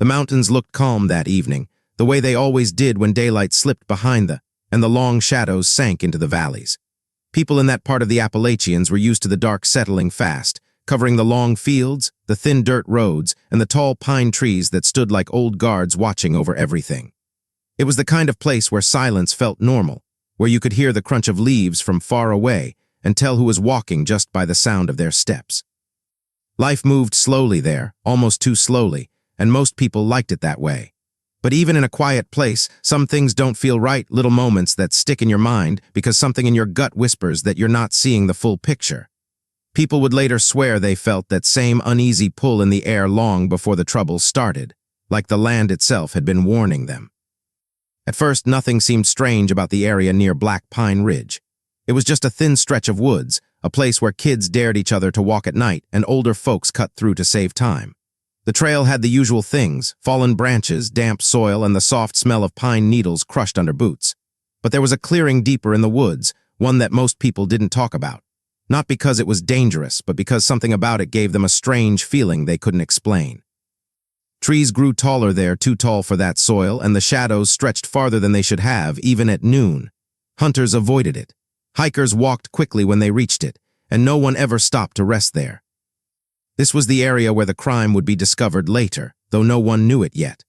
The mountains looked calm that evening, the way they always did when daylight slipped behind and the long shadows sank into the valleys. People in that part of the Appalachians were used to the dark settling fast, covering the long fields, the thin dirt roads, and the tall pine trees that stood like old guards watching over everything. It was the kind of place where silence felt normal, where you could hear the crunch of leaves from far away and tell who was walking just by the sound of their steps. Life moved slowly there, almost too slowly, and most people liked it that way. But even in a quiet place, some things don't feel right, little moments that stick in your mind because something in your gut whispers that you're not seeing the full picture. People would later swear they felt that same uneasy pull in the air long before the troubles started, like the land itself had been warning them. At first, nothing seemed strange about the area near Black Pine Ridge. It was just a thin stretch of woods, a place where kids dared each other to walk at night and older folks cut through to save time. The trail had the usual things, fallen branches, damp soil, and the soft smell of pine needles crushed under boots. But there was a clearing deeper in the woods, one that most people didn't talk about. Not because it was dangerous, but because something about it gave them a strange feeling they couldn't explain. Trees grew taller there, too tall for that soil, and the shadows stretched farther than they should have, even at noon. Hunters avoided it. Hikers walked quickly when they reached it, and no one ever stopped to rest there. This was the area where the crime would be discovered later, though no one knew it yet.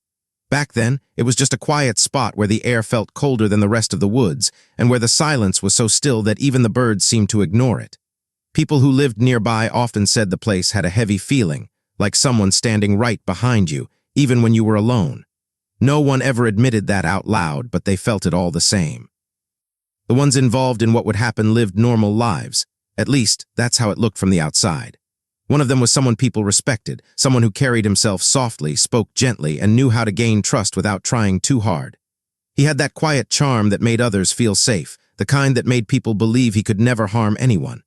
Back then, it was just a quiet spot where the air felt colder than the rest of the woods, and where the silence was so still that even the birds seemed to ignore it. People who lived nearby often said the place had a heavy feeling, like someone standing right behind you, even when you were alone. No one ever admitted that out loud, but they felt it all the same. The ones involved in what would happen lived normal lives. At least, that's how it looked from the outside. One of them was someone people respected, someone who carried himself softly, spoke gently, and knew how to gain trust without trying too hard. He had that quiet charm that made others feel safe, the kind that made people believe he could never harm anyone.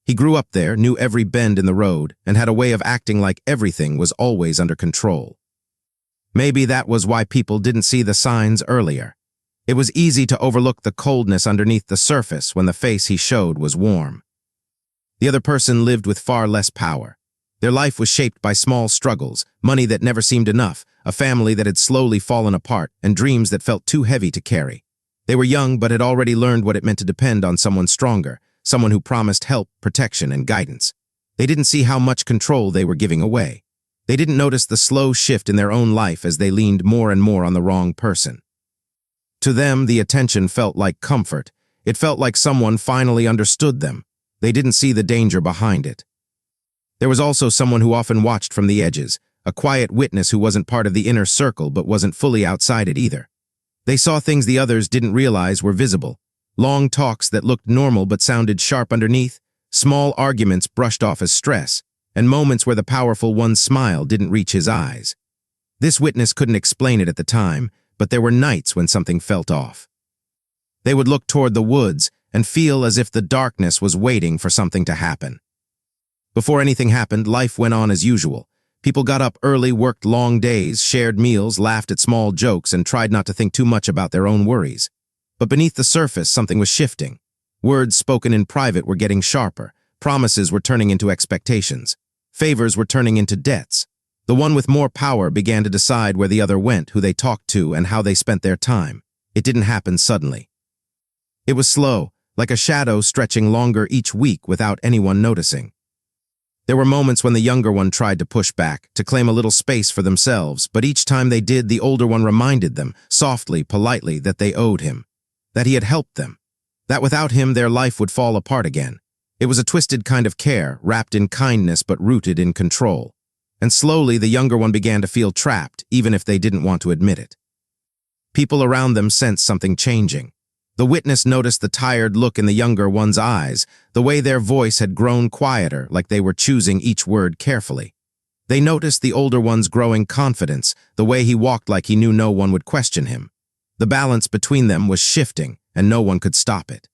He grew up there, knew every bend in the road, and had a way of acting like everything was always under control. Maybe that was why people didn't see the signs earlier. It was easy to overlook the coldness underneath the surface when the face he showed was warm. The other person lived with far less power. Their life was shaped by small struggles, money that never seemed enough, a family that had slowly fallen apart, and dreams that felt too heavy to carry. They were young but had already learned what it meant to depend on someone stronger, someone who promised help, protection, and guidance. They didn't see how much control they were giving away. They didn't notice the slow shift in their own life as they leaned more and more on the wrong person. To them, the attention felt like comfort. It felt like someone finally understood them. They didn't see the danger behind it. There was also someone who often watched from the edges, a quiet witness who wasn't part of the inner circle but wasn't fully outside it either. They saw things the others didn't realize were visible. Long talks that looked normal but sounded sharp underneath, small arguments brushed off as stress, and moments where the powerful one's smile didn't reach his eyes. This witness couldn't explain it at the time, but there were nights when something felt off. They would look toward the woods and feel as if the darkness was waiting for something to happen. Before anything happened, life went on as usual. People got up early, worked long days, shared meals, laughed at small jokes, and tried not to think too much about their own worries. But beneath the surface, something was shifting. Words spoken in private were getting sharper. Promises were turning into expectations. Favors were turning into debts. The one with more power began to decide where the other went, who they talked to, and how they spent their time. It didn't happen suddenly. It was slow, like a shadow stretching longer each week without anyone noticing. There were moments when the younger one tried to push back, to claim a little space for themselves, but each time they did, the older one reminded them, softly, politely, that they owed him, that he had helped them, that without him their life would fall apart again. It was a twisted kind of care, wrapped in kindness but rooted in control. And slowly the younger one began to feel trapped, even if they didn't want to admit it. People around them sensed something changing. The witness noticed the tired look in the younger one's eyes, the way their voice had grown quieter, like they were choosing each word carefully. They noticed the older one's growing confidence, the way he walked like he knew no one would question him. The balance between them was shifting, and no one could stop it.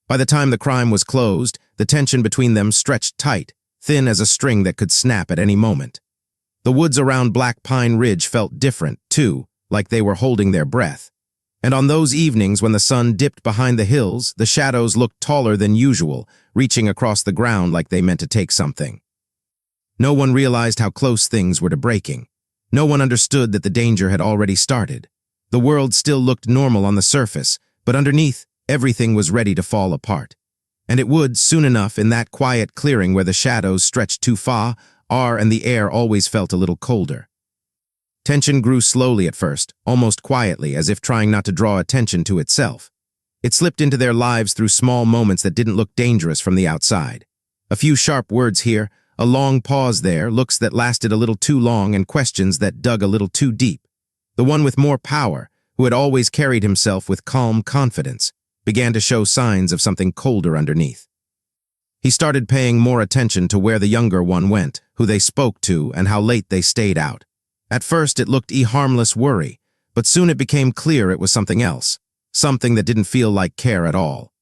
By the time the crime was closed, the tension between them stretched tight, thin as a string that could snap at any moment. The woods around Black Pine Ridge felt different, too, like they were holding their breath. And on those evenings when the sun dipped behind the hills, the shadows looked taller than usual, reaching across the ground like they meant to take something. No one realized how close things were to breaking. No one understood that the danger had already started. The world still looked normal on the surface, but underneath, everything was ready to fall apart. And it would, soon enough, in that quiet clearing where the shadows stretched too far, and the air always felt a little colder. Tension grew slowly at first, almost quietly, as if trying not to draw attention to itself. It slipped into their lives through small moments that didn't look dangerous from the outside. A few sharp words here, a long pause there, looks that lasted a little too long, and questions that dug a little too deep. The one with more power, who had always carried himself with calm confidence, began to show signs of something colder underneath. He started paying more attention to where the younger one went, who they spoke to, and how late they stayed out. At first it looked a harmless worry, but soon it became clear it was something else, something that didn't feel like care at all.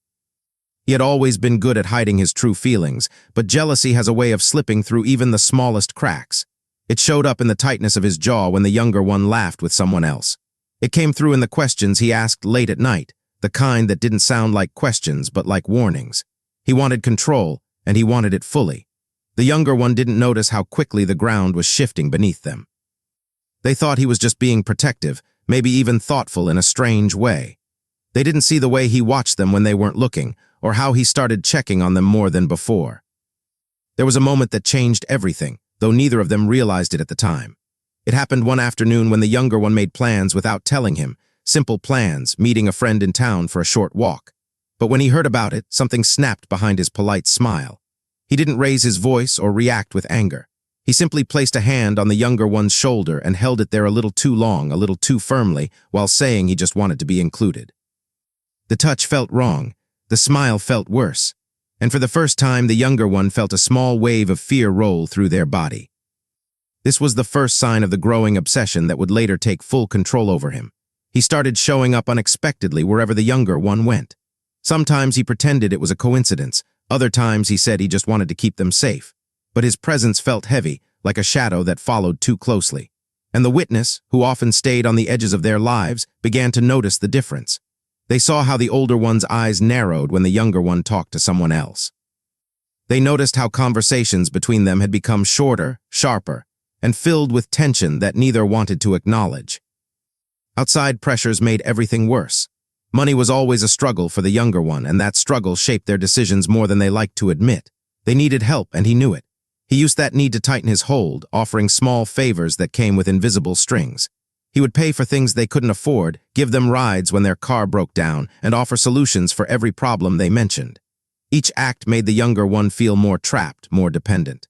He had always been good at hiding his true feelings, but jealousy has a way of slipping through even the smallest cracks. It showed up in the tightness of his jaw when the younger one laughed with someone else. It came through in the questions he asked late at night, the kind that didn't sound like questions but like warnings. He wanted control, and he wanted it fully. The younger one didn't notice how quickly the ground was shifting beneath them. They thought he was just being protective, maybe even thoughtful in a strange way. They didn't see the way he watched them when they weren't looking, or how he started checking on them more than before. There was a moment that changed everything, though neither of them realized it at the time. It happened one afternoon when the younger one made plans without telling him, simple plans, meeting a friend in town for a short walk. But when he heard about it, something snapped behind his polite smile. He didn't raise his voice or react with anger. He simply placed a hand on the younger one's shoulder and held it there a little too long, a little too firmly, while saying he just wanted to be included. The touch felt wrong. The smile felt worse. And for the first time, the younger one felt a small wave of fear roll through their body. This was the first sign of the growing obsession that would later take full control over him. He started showing up unexpectedly wherever the younger one went. Sometimes he pretended it was a coincidence. Other times he said he just wanted to keep them safe. But his presence felt heavy, like a shadow that followed too closely. And the witness, who often stayed on the edges of their lives, began to notice the difference. They saw how the older one's eyes narrowed when the younger one talked to someone else. They noticed how conversations between them had become shorter, sharper, and filled with tension that neither wanted to acknowledge. Outside pressures made everything worse. Money was always a struggle for the younger one, and that struggle shaped their decisions more than they liked to admit. They needed help, and he knew it. He used that need to tighten his hold, offering small favors that came with invisible strings. He would pay for things they couldn't afford, give them rides when their car broke down, and offer solutions for every problem they mentioned. Each act made the younger one feel more trapped, more dependent.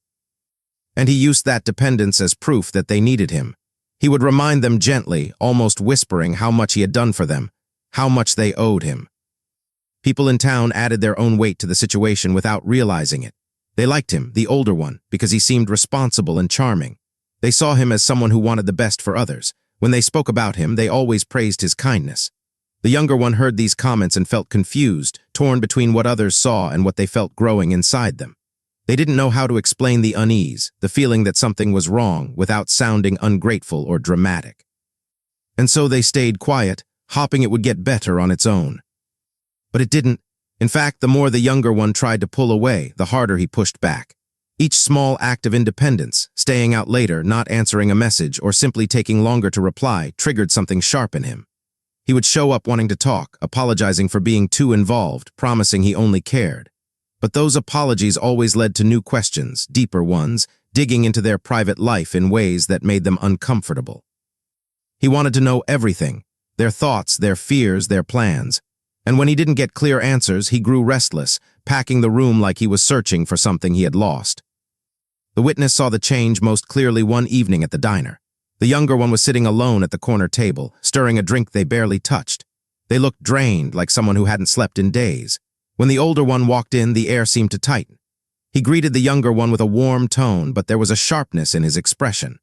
And he used that dependence as proof that they needed him. He would remind them gently, almost whispering how much he had done for them, how much they owed him. People in town added their own weight to the situation without realizing it. They liked him, the older one, because he seemed responsible and charming. They saw him as someone who wanted the best for others. When they spoke about him, they always praised his kindness. The younger one heard these comments and felt confused, torn between what others saw and what they felt growing inside them. They didn't know how to explain the unease, the feeling that something was wrong, without sounding ungrateful or dramatic. And so they stayed quiet, hoping it would get better on its own. But it didn't. In fact, the more the younger one tried to pull away, the harder he pushed back. Each small act of independence, staying out later, not answering a message, or simply taking longer to reply, triggered something sharp in him. He would show up wanting to talk, apologizing for being too involved, promising he only cared. But those apologies always led to new questions, deeper ones, digging into their private life in ways that made them uncomfortable. He wanted to know everything, their thoughts, their fears, their plans. And when he didn't get clear answers, he grew restless, packing the room like he was searching for something he had lost. The witness saw the change most clearly one evening at the diner. The younger one was sitting alone at the corner table, stirring a drink they barely touched. They looked drained, like someone who hadn't slept in days. When the older one walked in, the air seemed to tighten. He greeted the younger one with a warm tone, but there was a sharpness in his expression.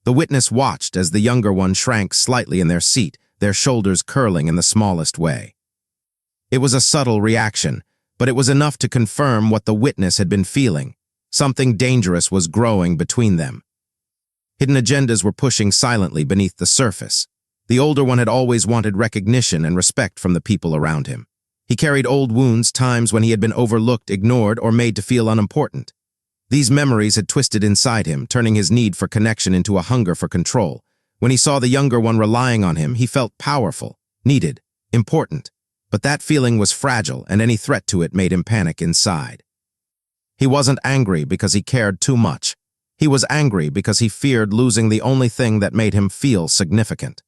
The witness watched as the younger one shrank slightly in their seat, their shoulders curling in the smallest way. It was a subtle reaction, but it was enough to confirm what the witness had been feeling. Something dangerous was growing between them. Hidden agendas were pushing silently beneath the surface. The older one had always wanted recognition and respect from the people around him. He carried old wounds, times when he had been overlooked, ignored, or made to feel unimportant. These memories had twisted inside him, turning his need for connection into a hunger for control, When he saw the younger one relying on him, he felt powerful, needed, important. But that feeling was fragile, and any threat to it made him panic inside. He wasn't angry because he cared too much. He was angry because he feared losing the only thing that made him feel significant.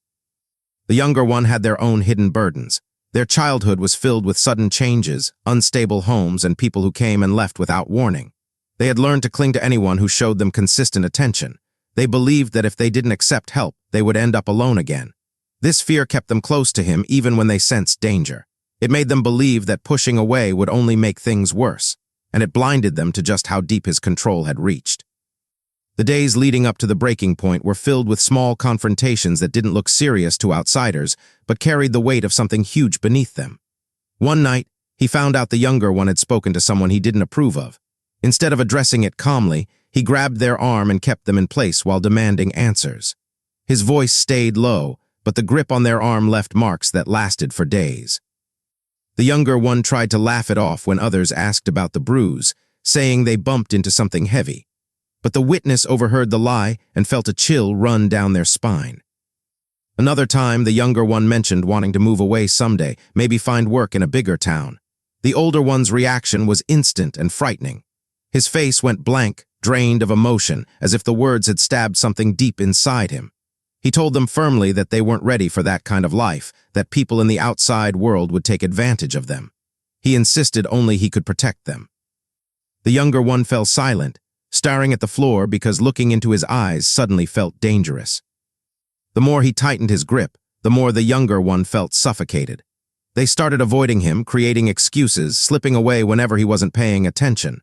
The younger one had their own hidden burdens. Their childhood was filled with sudden changes, unstable homes, and people who came and left without warning. They had learned to cling to anyone who showed them consistent attention. They believed that if they didn't accept help, they would end up alone again. This fear kept them close to him even when they sensed danger. It made them believe that pushing away would only make things worse, and it blinded them to just how deep his control had reached. The days leading up to the breaking point were filled with small confrontations that didn't look serious to outsiders, but carried the weight of something huge beneath them. One night, he found out the younger one had spoken to someone he didn't approve of. Instead of addressing it calmly, he grabbed their arm and kept them in place while demanding answers. His voice stayed low, but the grip on their arm left marks that lasted for days. The younger one tried to laugh it off when others asked about the bruise, saying they bumped into something heavy. But the witness overheard the lie and felt a chill run down their spine. Another time, the younger one mentioned wanting to move away someday, maybe find work in a bigger town. The older one's reaction was instant and frightening. His face went blank, drained of emotion, as if the words had stabbed something deep inside him. He told them firmly that they weren't ready for that kind of life, that people in the outside world would take advantage of them. He insisted only he could protect them. The younger one fell silent, staring at the floor because looking into his eyes suddenly felt dangerous. The more he tightened his grip, the more the younger one felt suffocated. They started avoiding him, creating excuses, slipping away whenever he wasn't paying attention.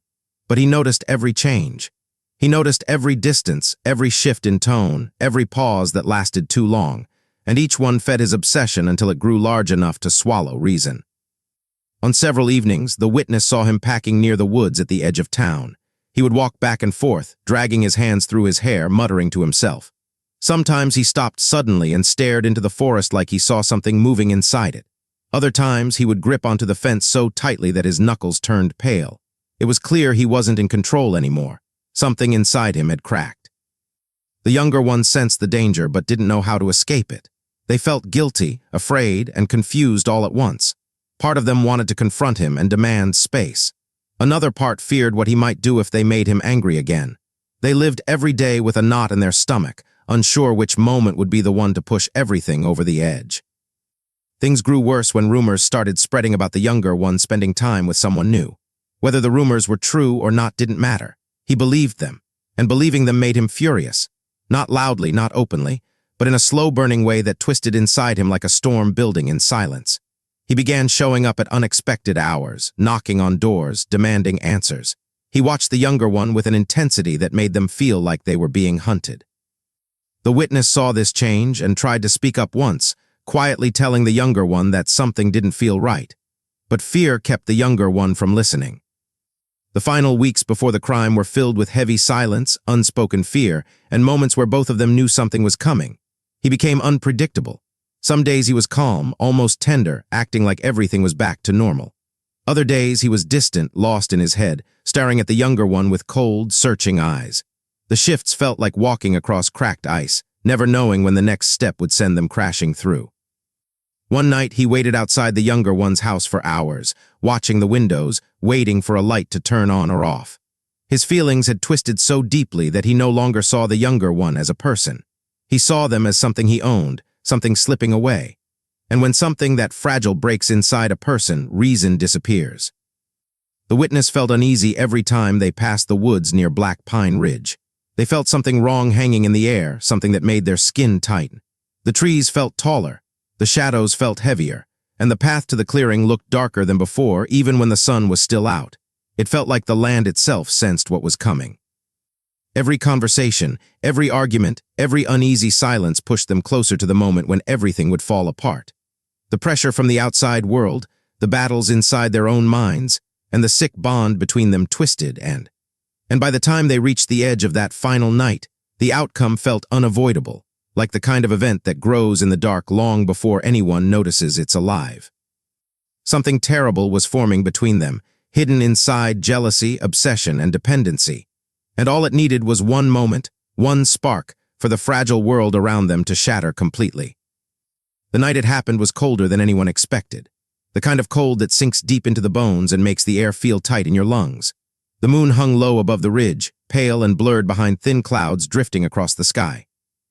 But he noticed every change. He noticed every distance, every shift in tone, every pause that lasted too long, and each one fed his obsession until it grew large enough to swallow reason. On several evenings, the witness saw him packing near the woods at the edge of town. He would walk back and forth, dragging his hands through his hair, muttering to himself. Sometimes he stopped suddenly and stared into the forest like he saw something moving inside it. Other times he would grip onto the fence so tightly that his knuckles turned pale. It was clear he wasn't in control anymore. Something inside him had cracked. The younger ones sensed the danger but didn't know how to escape it. They felt guilty, afraid, and confused all at once. Part of them wanted to confront him and demand space. Another part feared what he might do if they made him angry again. They lived every day with a knot in their stomach, unsure which moment would be the one to push everything over the edge. Things grew worse when rumors started spreading about the younger one spending time with someone new. Whether the rumors were true or not didn't matter. He believed them, and believing them made him furious. Not loudly, not openly, but in a slow-burning way that twisted inside him like a storm building in silence. He began showing up at unexpected hours, knocking on doors, demanding answers. He watched the younger one with an intensity that made them feel like they were being hunted. The witness saw this change and tried to speak up once, quietly telling the younger one that something didn't feel right. But fear kept the younger one from listening. The final weeks before the crime were filled with heavy silence, unspoken fear, and moments where both of them knew something was coming. He became unpredictable. Some days he was calm, almost tender, acting like everything was back to normal. Other days he was distant, lost in his head, staring at the younger one with cold, searching eyes. The shifts felt like walking across cracked ice, never knowing when the next step would send them crashing through. One night he waited outside the younger one's house for hours, watching the windows, waiting for a light to turn on or off. His feelings had twisted so deeply that he no longer saw the younger one as a person. He saw them as something he owned, something slipping away. And when something that fragile breaks inside a person, reason disappears. The witness felt uneasy every time they passed the woods near Black Pine Ridge. They felt something wrong hanging in the air, something that made their skin tighten. The trees felt taller, the shadows felt heavier, and the path to the clearing looked darker than before even when the sun was still out. It felt like the land itself sensed what was coming. Every conversation, every argument, every uneasy silence pushed them closer to the moment when everything would fall apart. The pressure from the outside world, the battles inside their own minds, and the sick bond between them twisted and by the time they reached the edge of that final night, the outcome felt unavoidable, like the kind of event that grows in the dark long before anyone notices it's alive. Something terrible was forming between them, hidden inside jealousy, obsession, and dependency. And all it needed was one moment, one spark, for the fragile world around them to shatter completely. The night it happened was colder than anyone expected, the kind of cold that sinks deep into the bones and makes the air feel tight in your lungs. The moon hung low above the ridge, pale and blurred behind thin clouds drifting across the sky.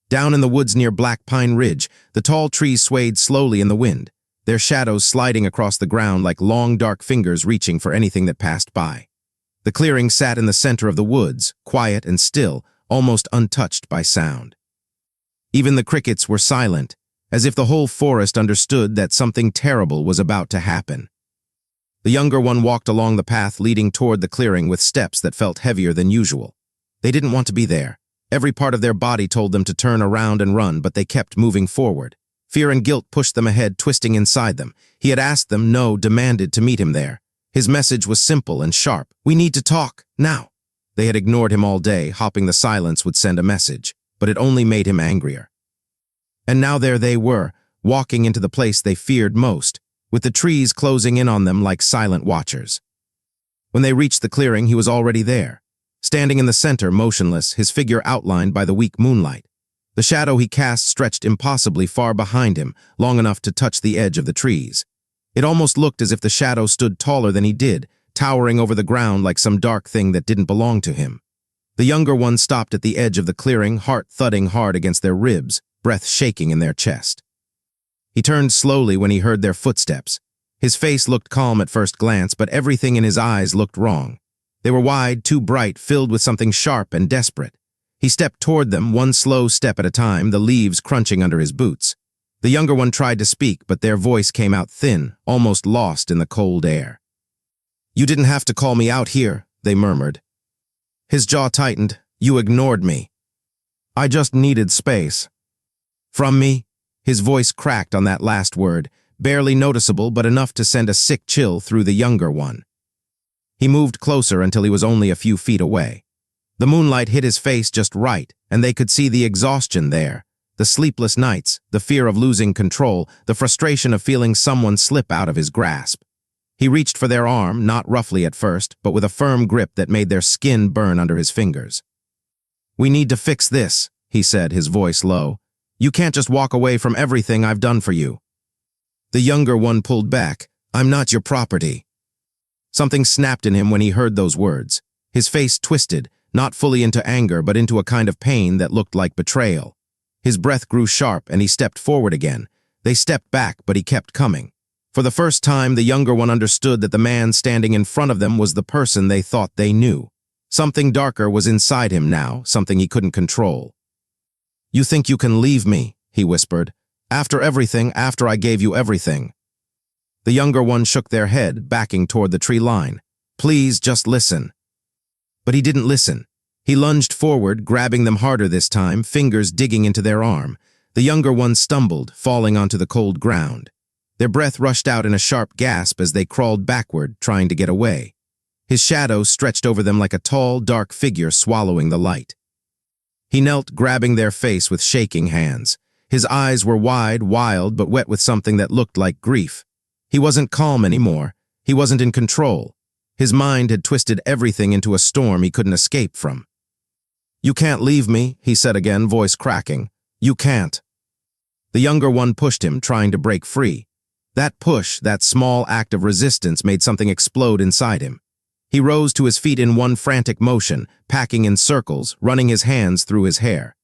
Down in the woods near Black Pine Ridge, the tall trees swayed slowly in the wind, their shadows sliding across the ground like long dark fingers reaching for anything that passed by. The clearing sat in the center of the woods, quiet and still, almost untouched by sound. Even the crickets were silent, as if the whole forest understood that something terrible was about to happen. The younger one walked along the path leading toward the clearing with steps that felt heavier than usual. They didn't want to be there. Every part of their body told them to turn around and run, but they kept moving forward. Fear and guilt pushed them ahead, twisting inside them. He had asked them, no, demanded to meet him there. His message was simple and sharp. We need to talk, now. They had ignored him all day, hoping the silence would send a message, but it only made him angrier. And now there they were, walking into the place they feared most, with the trees closing in on them like silent watchers. When they reached the clearing, he was already there, standing in the center, motionless, his figure outlined by the weak moonlight. The shadow he cast stretched impossibly far behind him, long enough to touch the edge of the trees. It almost looked as if the shadow stood taller than he did, towering over the ground like some dark thing that didn't belong to him. The younger one stopped at the edge of the clearing, heart thudding hard against their ribs, breath shaking in their chest. He turned slowly when he heard their footsteps. His face looked calm at first glance, but everything in his eyes looked wrong. They were wide, too bright, filled with something sharp and desperate. He stepped toward them, one slow step at a time, the leaves crunching under his boots. The younger one tried to speak, but their voice came out thin, almost lost in the cold air. You didn't have to call me out here, they murmured. His jaw tightened. You ignored me. I just needed space. From me? His voice cracked on that last word, barely noticeable but enough to send a sick chill through the younger one. He moved closer until he was only a few feet away. The moonlight hit his face just right, and they could see the exhaustion there, the sleepless nights, the fear of losing control, the frustration of feeling someone slip out of his grasp. He reached for their arm, not roughly at first, but with a firm grip that made their skin burn under his fingers. We need to fix this, he said, his voice low. You can't just walk away from everything I've done for you. The younger one pulled back. I'm not your property. Something snapped in him when he heard those words. His face twisted, not fully into anger, but into a kind of pain that looked like betrayal. His breath grew sharp, and he stepped forward again. They stepped back, but he kept coming. For the first time, the younger one understood that the man standing in front of them was the person they thought they knew. Something darker was inside him now, something he couldn't control. You think you can leave me, he whispered. After everything, after I gave you everything. The younger one shook their head, backing toward the tree line. Please, just listen. But he didn't listen. He lunged forward, grabbing them harder this time, fingers digging into their arm. The younger one stumbled, falling onto the cold ground. Their breath rushed out in a sharp gasp as they crawled backward, trying to get away. His shadow stretched over them like a tall, dark figure swallowing the light. He knelt, grabbing their face with shaking hands. His eyes were wide, wild, but wet with something that looked like grief. He wasn't calm anymore. He wasn't in control. His mind had twisted everything into a storm he couldn't escape from. You can't leave me, he said again, voice cracking. You can't. The younger one pushed him, trying to break free. That push, that small act of resistance, made something explode inside him. He rose to his feet in one frantic motion, packing in circles, running his hands through his hair.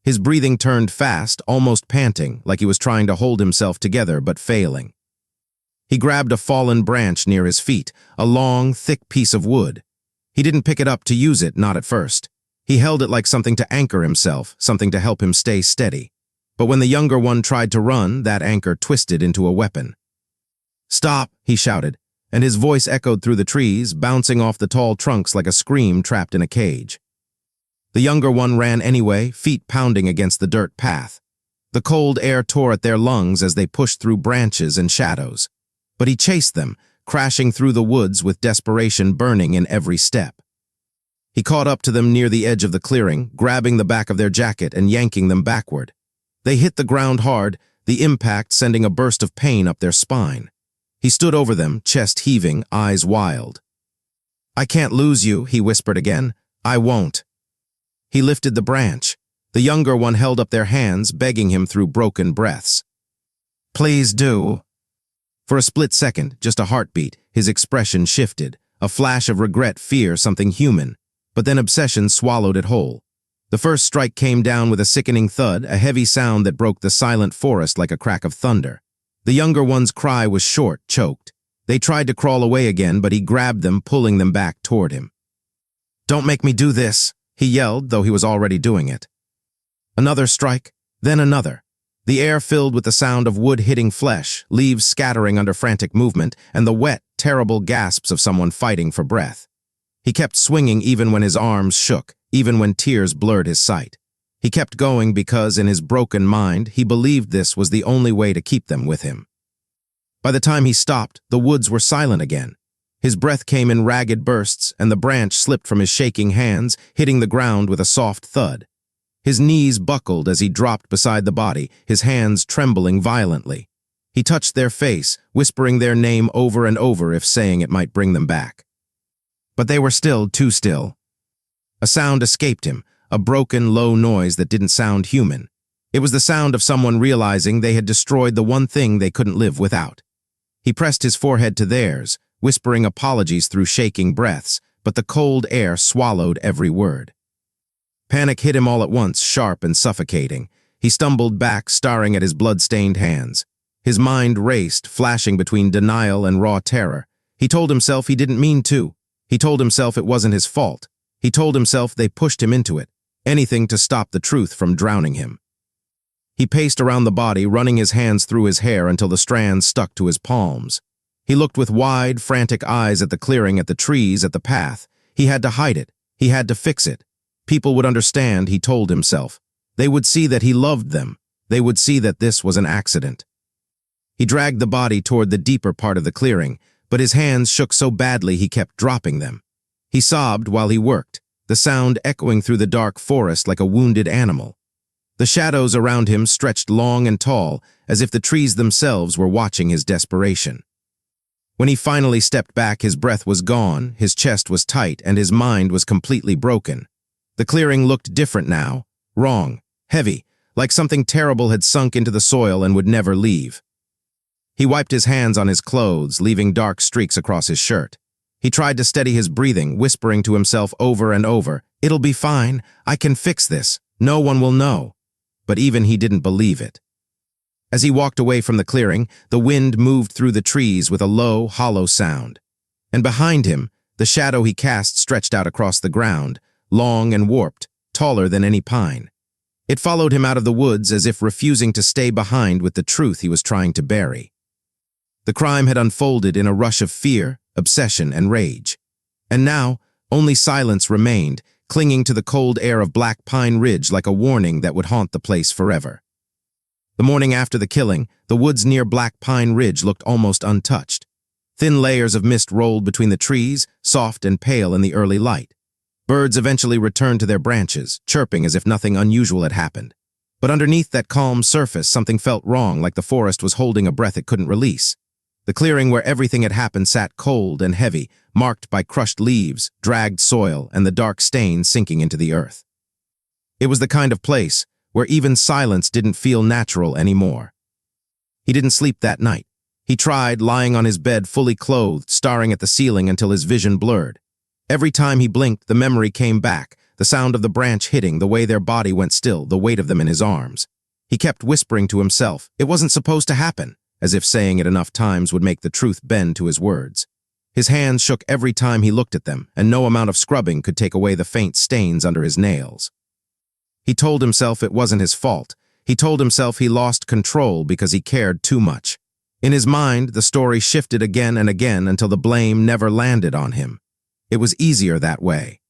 His breathing turned fast, almost panting, like he was trying to hold himself together but failing. He grabbed a fallen branch near his feet, a long, thick piece of wood. He didn't pick it up to use it, not at first. He held it like something to anchor himself, something to help him stay steady. But when the younger one tried to run, that anchor twisted into a weapon. Stop, he shouted, and his voice echoed through the trees, bouncing off the tall trunks like a scream trapped in a cage. The younger one ran anyway, feet pounding against the dirt path. The cold air tore at their lungs as they pushed through branches and shadows. But he chased them, crashing through the woods with desperation burning in every step. He caught up to them near the edge of the clearing, grabbing the back of their jacket and yanking them backward. They hit the ground hard, the impact sending a burst of pain up their spine. He stood over them, chest heaving, eyes wild. I can't lose you, he whispered again. I won't. He lifted the branch. The younger one held up their hands, begging him through broken breaths. "Please do." For a split second, just a heartbeat, his expression shifted, a flash of regret, fear, something human. But then obsession swallowed it whole. The first strike came down with a sickening thud, a heavy sound that broke the silent forest like a crack of thunder. The younger one's cry was short, choked. They tried to crawl away again, but he grabbed them, pulling them back toward him. "Don't make me do this," he yelled, though he was already doing it. Another strike, then another. The air filled with the sound of wood hitting flesh, leaves scattering under frantic movement, and the wet, terrible gasps of someone fighting for breath. He kept swinging even when his arms shook, even when tears blurred his sight. He kept going because, in his broken mind, he believed this was the only way to keep them with him. By the time he stopped, the woods were silent again. His breath came in ragged bursts, and the branch slipped from his shaking hands, hitting the ground with a soft thud. His knees buckled as he dropped beside the body, his hands trembling violently. He touched their face, whispering their name over and over if saying it might bring them back. But they were still too still. A sound escaped him, a broken, low noise that didn't sound human. It was the sound of someone realizing they had destroyed the one thing they couldn't live without. He pressed his forehead to theirs, whispering apologies through shaking breaths, but the cold air swallowed every word. Panic hit him all at once, sharp and suffocating. He stumbled back, staring at his blood-stained hands. His mind raced, flashing between denial and raw terror. He told himself he didn't mean to. He told himself it wasn't his fault. He told himself they pushed him into it, anything to stop the truth from drowning him. He paced around the body, running his hands through his hair until the strands stuck to his palms. He looked with wide, frantic eyes at the clearing, at the trees, at the path. He had to hide it. He had to fix it. People would understand, he told himself. They would see that he loved them. They would see that this was an accident. He dragged the body toward the deeper part of the clearing, but his hands shook so badly he kept dropping them. He sobbed while he worked, the sound echoing through the dark forest like a wounded animal. The shadows around him stretched long and tall, as if the trees themselves were watching his desperation. When he finally stepped back, his breath was gone, his chest was tight, and his mind was completely broken. The clearing looked different now, wrong, heavy, like something terrible had sunk into the soil and would never leave. He wiped his hands on his clothes, leaving dark streaks across his shirt. He tried to steady his breathing, whispering to himself over and over, "It'll be fine, I can fix this, no one will know." But even he didn't believe it. As he walked away from the clearing, the wind moved through the trees with a low, hollow sound. And behind him, the shadow he cast stretched out across the ground, long and warped, taller than any pine. It followed him out of the woods as if refusing to stay behind with the truth he was trying to bury. The crime had unfolded in a rush of fear, obsession, and rage. And now, only silence remained, clinging to the cold air of Black Pine Ridge like a warning that would haunt the place forever. The morning after the killing, the woods near Black Pine Ridge looked almost untouched. Thin layers of mist rolled between the trees, soft and pale in the early light. Birds eventually returned to their branches, chirping as if nothing unusual had happened. But underneath that calm surface, something felt wrong, like the forest was holding a breath it couldn't release. The clearing where everything had happened sat cold and heavy, marked by crushed leaves, dragged soil, and the dark stains sinking into the earth. It was the kind of place where even silence didn't feel natural anymore. He didn't sleep that night. He tried, lying on his bed fully clothed, staring at the ceiling until his vision blurred. Every time he blinked, the memory came back, the sound of the branch hitting, the way their body went still, the weight of them in his arms. He kept whispering to himself, it wasn't supposed to happen, as if saying it enough times would make the truth bend to his words. His hands shook every time he looked at them, and no amount of scrubbing could take away the faint stains under his nails. He told himself it wasn't his fault. He told himself he lost control because he cared too much. In his mind, the story shifted again and again until the blame never landed on him. It was easier that way.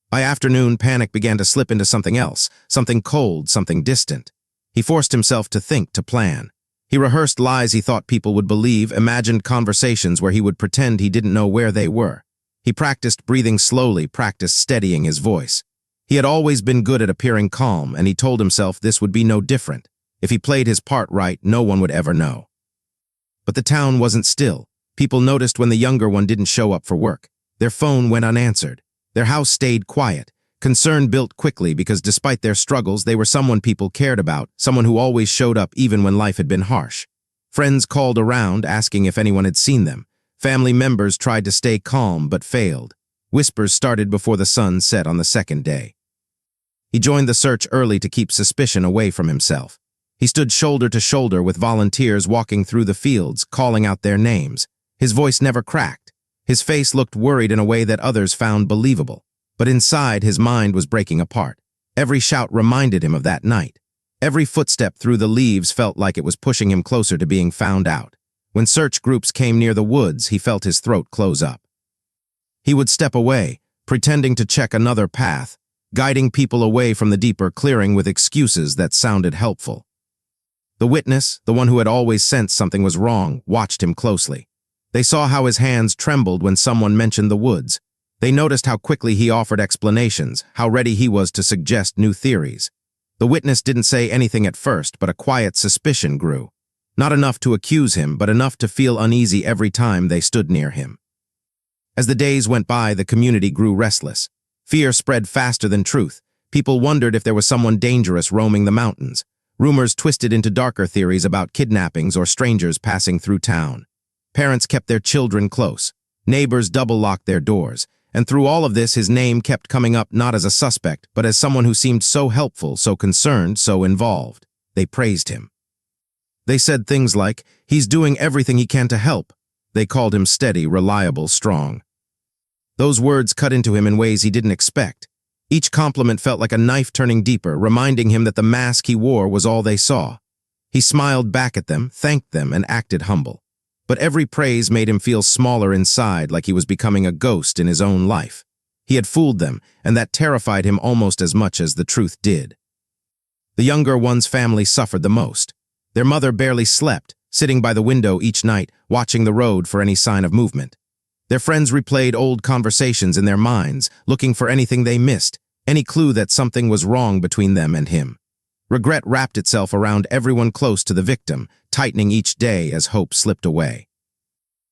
By afternoon, panic began to slip into something else, something cold, something distant. He forced himself to think, to plan. He rehearsed lies he thought people would believe, imagined conversations where he would pretend he didn't know where they were. He practiced breathing slowly, practiced steadying his voice. He had always been good at appearing calm, and he told himself this would be no different. If he played his part right, no one would ever know. But the town wasn't still. People noticed when the younger one didn't show up for work. Their phone went unanswered. Their house stayed quiet, Concern built quickly because despite their struggles, they were someone people cared about, someone who always showed up even when life had been harsh. Friends called around, asking if anyone had seen them. Family members tried to stay calm but failed. Whispers started before the sun set on the second day. He joined the search early to keep suspicion away from himself. He stood shoulder to shoulder with volunteers walking through the fields, calling out their names. His voice never cracked. His face looked worried in a way that others found believable. But inside, his mind was breaking apart. Every shout reminded him of that night. Every footstep through the leaves felt like it was pushing him closer to being found out. When search groups came near the woods, he felt his throat close up. He would step away, pretending to check another path, guiding people away from the deeper clearing with excuses that sounded helpful. The witness, the one who had always sensed something was wrong, watched him closely. They saw how his hands trembled when someone mentioned the woods. They noticed how quickly he offered explanations, how ready he was to suggest new theories. The witness didn't say anything at first, but a quiet suspicion grew. Not enough to accuse him, but enough to feel uneasy every time they stood near him. As the days went by, the community grew restless. Fear spread faster than truth. People wondered if there was someone dangerous roaming the mountains. Rumors twisted into darker theories about kidnappings or strangers passing through town. Parents kept their children close. Neighbors double-locked their doors. And through all of this, his name kept coming up not as a suspect, but as someone who seemed so helpful, so concerned, so involved. They praised him. They said things like, "He's doing everything he can to help." They called him steady, reliable, strong. Those words cut into him in ways he didn't expect. Each compliment felt like a knife turning deeper, reminding him that the mask he wore was all they saw. He smiled back at them, thanked them, and acted humble. But every praise made him feel smaller inside, like he was becoming a ghost in his own life. He had fooled them, and that terrified him almost as much as the truth did. The younger one's family suffered the most. Their mother barely slept, sitting by the window each night, watching the road for any sign of movement. Their friends replayed old conversations in their minds, looking for anything they missed, any clue that something was wrong between them and him. Regret wrapped itself around everyone close to the victim, tightening each day as hope slipped away.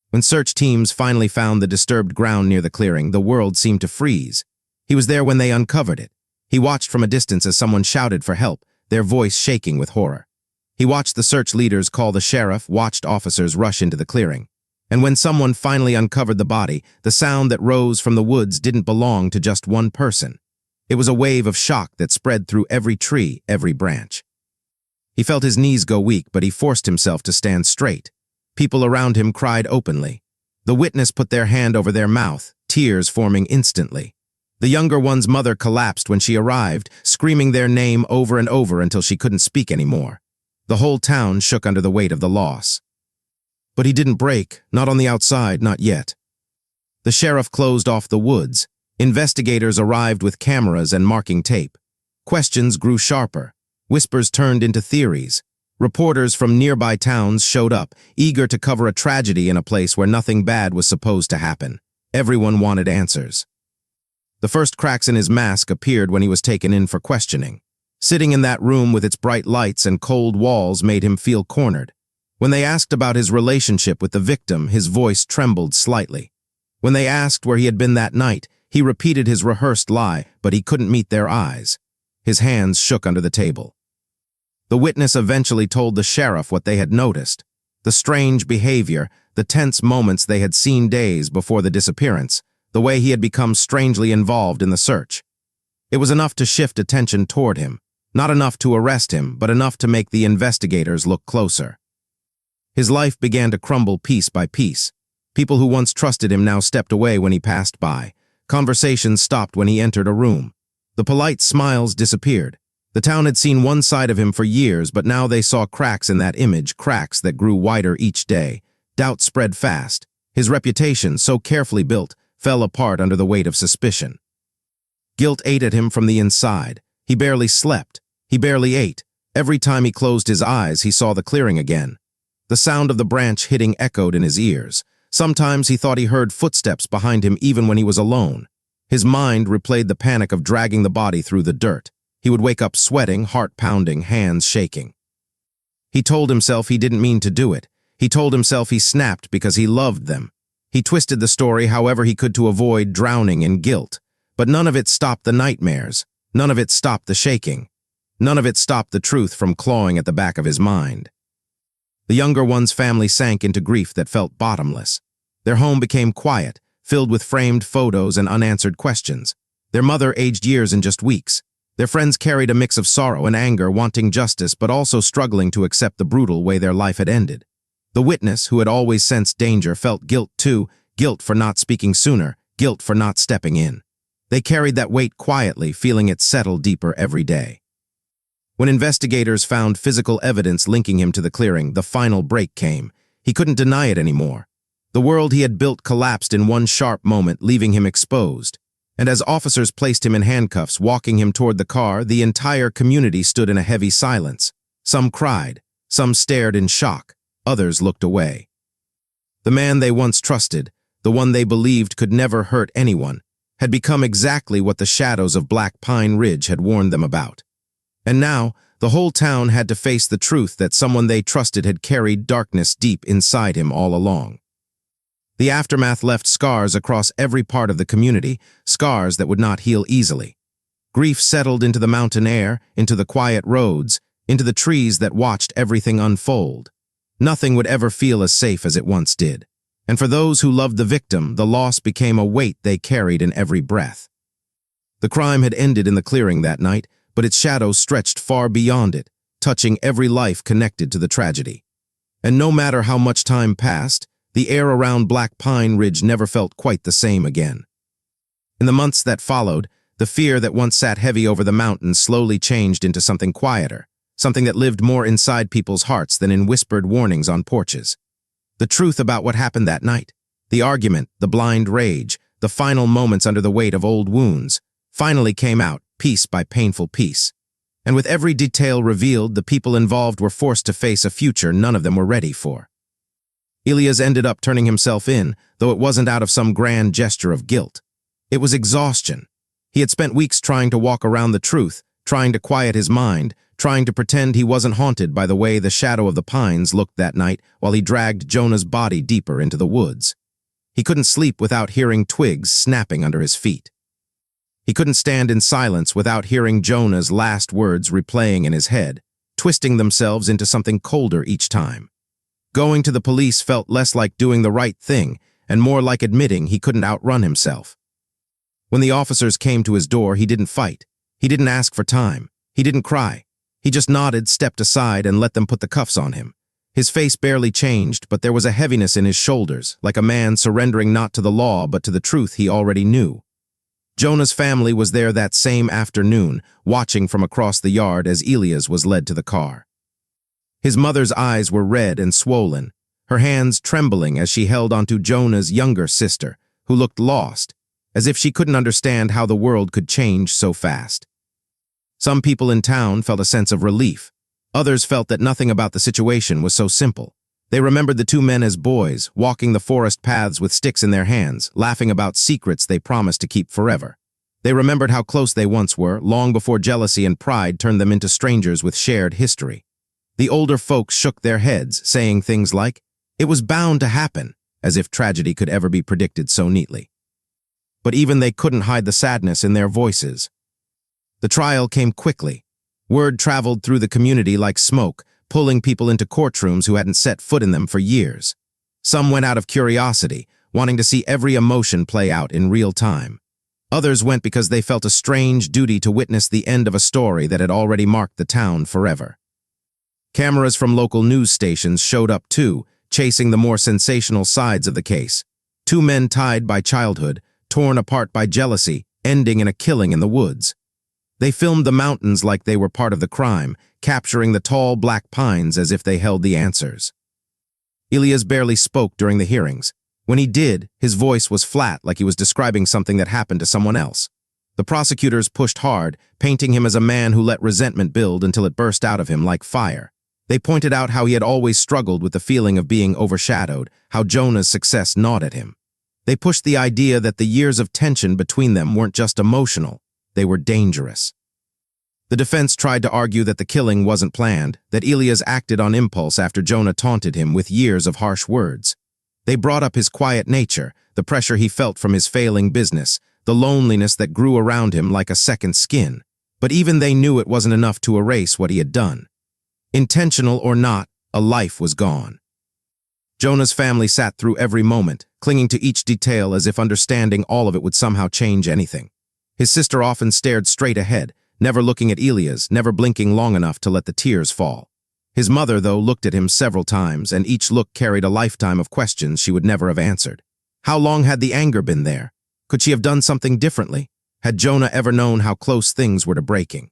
When search teams finally found the disturbed ground near the clearing, the world seemed to freeze. He was there when they uncovered it. He watched from a distance as someone shouted for help, their voice shaking with horror. He watched the search leaders call the sheriff, watched officers rush into the clearing. And when someone finally uncovered the body, the sound that rose from the woods didn't belong to just one person. It was a wave of shock that spread through every tree, every branch. He felt his knees go weak, but he forced himself to stand straight. People around him cried openly. The witness put their hand over their mouth, tears forming instantly. The younger one's mother collapsed when she arrived, screaming their name over and over until she couldn't speak anymore. The whole town shook under the weight of the loss. But he didn't break, not on the outside, not yet. The sheriff closed off the woods. Investigators arrived with cameras and marking tape. Questions grew sharper. Whispers turned into theories. Reporters from nearby towns showed up, eager to cover a tragedy in a place where nothing bad was supposed to happen. Everyone wanted answers. The first cracks in his mask appeared when he was taken in for questioning. Sitting in that room with its bright lights and cold walls made him feel cornered. When they asked about his relationship with the victim, his voice trembled slightly. When they asked where he had been that night, he repeated his rehearsed lie, but he couldn't meet their eyes. His hands shook under the table. The witness eventually told the sheriff what they had noticed. The strange behavior, the tense moments they had seen days before the disappearance, the way he had become strangely involved in the search. It was enough to shift attention toward him. Not enough to arrest him, but enough to make the investigators look closer. His life began to crumble piece by piece. People who once trusted him now stepped away when he passed by. Conversations stopped when he entered a room. The polite smiles disappeared. The town had seen one side of him for years, but now they saw cracks in that image, cracks that grew wider each day. Doubt spread fast. His reputation, so carefully built, fell apart under the weight of suspicion. Guilt ate at him from the inside. He barely slept. He barely ate. Every time he closed his eyes, he saw the clearing again. The sound of the branch hitting echoed in his ears. Sometimes he thought he heard footsteps behind him even when he was alone. His mind replayed the panic of dragging the body through the dirt. He would wake up sweating, heart pounding, hands shaking. He told himself he didn't mean to do it. He told himself he snapped because he loved them. He twisted the story however he could to avoid drowning in guilt. But none of it stopped the nightmares. None of it stopped the shaking. None of it stopped the truth from clawing at the back of his mind. The younger one's family sank into grief that felt bottomless. Their home became quiet, filled with framed photos and unanswered questions. Their mother aged years in just weeks. Their friends carried a mix of sorrow and anger, wanting justice but also struggling to accept the brutal way their life had ended. The witness, who had always sensed danger, felt guilt too, guilt for not speaking sooner, guilt for not stepping in. They carried that weight quietly, feeling it settle deeper every day. When investigators found physical evidence linking him to the clearing, the final break came. He couldn't deny it anymore. The world he had built collapsed in one sharp moment, leaving him exposed. And as officers placed him in handcuffs, walking him toward the car, the entire community stood in a heavy silence. Some cried, some stared in shock, others looked away. The man they once trusted, the one they believed could never hurt anyone, had become exactly what the shadows of Black Pine Ridge had warned them about. And now, the whole town had to face the truth that someone they trusted had carried darkness deep inside him all along. The aftermath left scars across every part of the community, scars that would not heal easily. Grief settled into the mountain air, into the quiet roads, into the trees that watched everything unfold. Nothing would ever feel as safe as it once did. And for those who loved the victim, the loss became a weight they carried in every breath. The crime had ended in the clearing that night, but its shadows stretched far beyond it, touching every life connected to the tragedy. And no matter how much time passed, the air around Black Pine Ridge never felt quite the same again. In the months that followed, the fear that once sat heavy over the mountains slowly changed into something quieter, something that lived more inside people's hearts than in whispered warnings on porches. The truth about what happened that night, the argument, the blind rage, the final moments under the weight of old wounds, finally came out, piece by painful piece. And with every detail revealed, the people involved were forced to face a future none of them were ready for. Elias ended up turning himself in, though it wasn't out of some grand gesture of guilt. It was exhaustion. He had spent weeks trying to walk around the truth, trying to quiet his mind, trying to pretend he wasn't haunted by the way the shadow of the pines looked that night while he dragged Jonah's body deeper into the woods. He couldn't sleep without hearing twigs snapping under his feet. He couldn't stand in silence without hearing Jonah's last words replaying in his head, twisting themselves into something colder each time. Going to the police felt less like doing the right thing and more like admitting he couldn't outrun himself. When the officers came to his door, he didn't fight. He didn't ask for time. He didn't cry. He just nodded, stepped aside, and let them put the cuffs on him. His face barely changed, but there was a heaviness in his shoulders, like a man surrendering not to the law but to the truth he already knew. Jonah's family was there that same afternoon, watching from across the yard as Elias was led to the car. His mother's eyes were red and swollen, her hands trembling as she held onto Jonah's younger sister, who looked lost, as if she couldn't understand how the world could change so fast. Some people in town felt a sense of relief. Others felt that nothing about the situation was so simple. They remembered the two men as boys, walking the forest paths with sticks in their hands, laughing about secrets they promised to keep forever. They remembered how close they once were, long before jealousy and pride turned them into strangers with shared history. The older folks shook their heads, saying things like, "It was bound to happen," as if tragedy could ever be predicted so neatly. But even they couldn't hide the sadness in their voices. The trial came quickly. Word traveled through the community like smoke, pulling people into courtrooms who hadn't set foot in them for years. Some went out of curiosity, wanting to see every emotion play out in real time. Others went because they felt a strange duty to witness the end of a story that had already marked the town forever. Cameras from local news stations showed up too, chasing the more sensational sides of the case. Two men tied by childhood, torn apart by jealousy, ending in a killing in the woods. They filmed the mountains like they were part of the crime, capturing the tall black pines as if they held the answers. Elias barely spoke during the hearings. When he did, his voice was flat, like he was describing something that happened to someone else. The prosecutors pushed hard, painting him as a man who let resentment build until it burst out of him like fire. They pointed out how he had always struggled with the feeling of being overshadowed, how Jonah's success gnawed at him. They pushed the idea that the years of tension between them weren't just emotional, they were dangerous. The defense tried to argue that the killing wasn't planned, that Elias acted on impulse after Jonah taunted him with years of harsh words. They brought up his quiet nature, the pressure he felt from his failing business, the loneliness that grew around him like a second skin. But even they knew it wasn't enough to erase what he had done. Intentional or not, a life was gone. Jonah's family sat through every moment, clinging to each detail as if understanding all of it would somehow change anything. His sister often stared straight ahead, never looking at Elias, never blinking long enough to let the tears fall. His mother, though, looked at him several times, and each look carried a lifetime of questions she would never have answered. How long had the anger been there? Could she have done something differently? Had Jonah ever known how close things were to breaking?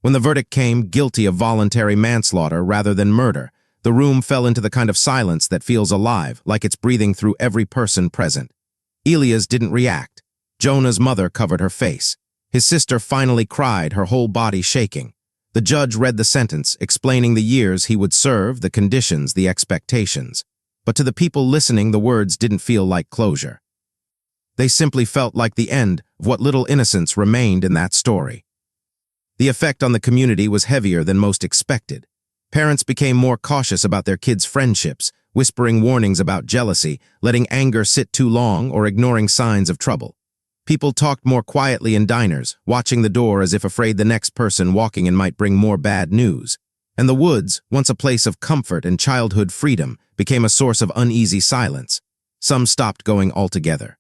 When the verdict came, guilty of voluntary manslaughter rather than murder, the room fell into the kind of silence that feels alive, like it's breathing through every person present. Elias didn't react. Jonah's mother covered her face. His sister finally cried, her whole body shaking. The judge read the sentence, explaining the years he would serve, the conditions, the expectations. But to the people listening, the words didn't feel like closure. They simply felt like the end of what little innocence remained in that story. The effect on the community was heavier than most expected. Parents became more cautious about their kids' friendships, whispering warnings about jealousy, letting anger sit too long, or ignoring signs of trouble. People talked more quietly in diners, watching the door as if afraid the next person walking in might bring more bad news. And the woods, once a place of comfort and childhood freedom, became a source of uneasy silence. Some stopped going altogether.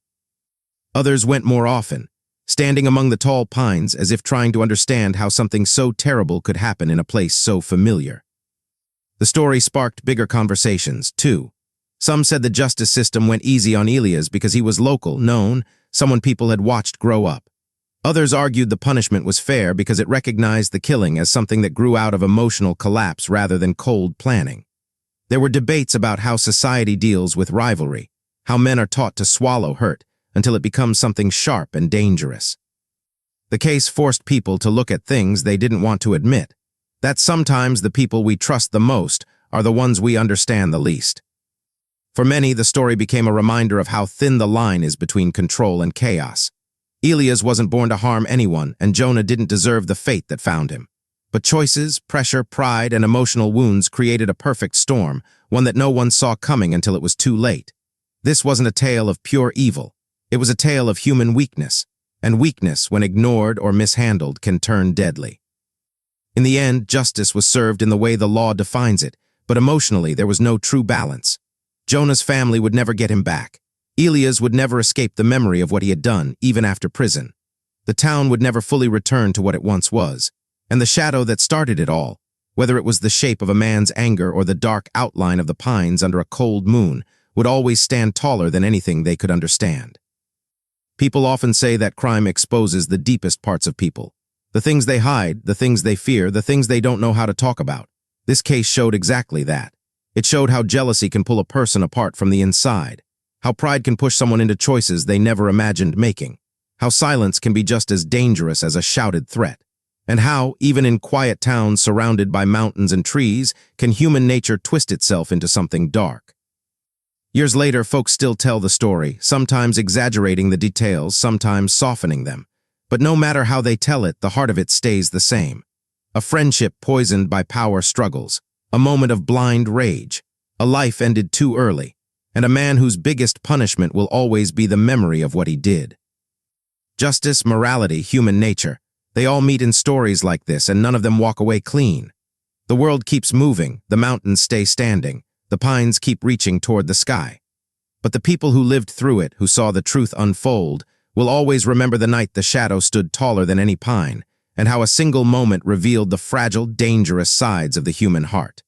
Others went more often, standing among the tall pines as if trying to understand how something so terrible could happen in a place so familiar. The story sparked bigger conversations, too. Some said the justice system went easy on Elias because he was local, known, someone people had watched grow up. Others argued the punishment was fair because it recognized the killing as something that grew out of emotional collapse rather than cold planning. There were debates about how society deals with rivalry, how men are taught to swallow hurt until it becomes something sharp and dangerous. The case forced people to look at things they didn't want to admit, that sometimes the people we trust the most are the ones we understand the least. For many, the story became a reminder of how thin the line is between control and chaos. Elias wasn't born to harm anyone, and Jonah didn't deserve the fate that found him. But choices, pressure, pride, and emotional wounds created a perfect storm, one that no one saw coming until it was too late. This wasn't a tale of pure evil. It was a tale of human weakness, and weakness, when ignored or mishandled, can turn deadly. In the end, justice was served in the way the law defines it, but emotionally there was no true balance. Jonah's family would never get him back. Elias would never escape the memory of what he had done, even after prison. The town would never fully return to what it once was, and the shadow that started it all, whether it was the shape of a man's anger or the dark outline of the pines under a cold moon, would always stand taller than anything they could understand. People often say that crime exposes the deepest parts of people. The things they hide, the things they fear, the things they don't know how to talk about. This case showed exactly that. It showed how jealousy can pull a person apart from the inside, how pride can push someone into choices they never imagined making, how silence can be just as dangerous as a shouted threat, and how, even in quiet towns surrounded by mountains and trees, can human nature twist itself into something dark. Years later, folks still tell the story, sometimes exaggerating the details, sometimes softening them. But no matter how they tell it, the heart of it stays the same. A friendship poisoned by power struggles, a moment of blind rage, a life ended too early, and a man whose biggest punishment will always be the memory of what he did. Justice, morality, human nature, they all meet in stories like this, and none of them walk away clean. The world keeps moving, the mountains stay standing, the pines keep reaching toward the sky. But the people who lived through it, who saw the truth unfold, will always remember the night the shadow stood taller than any pine, and how a single moment revealed the fragile, dangerous sides of the human heart.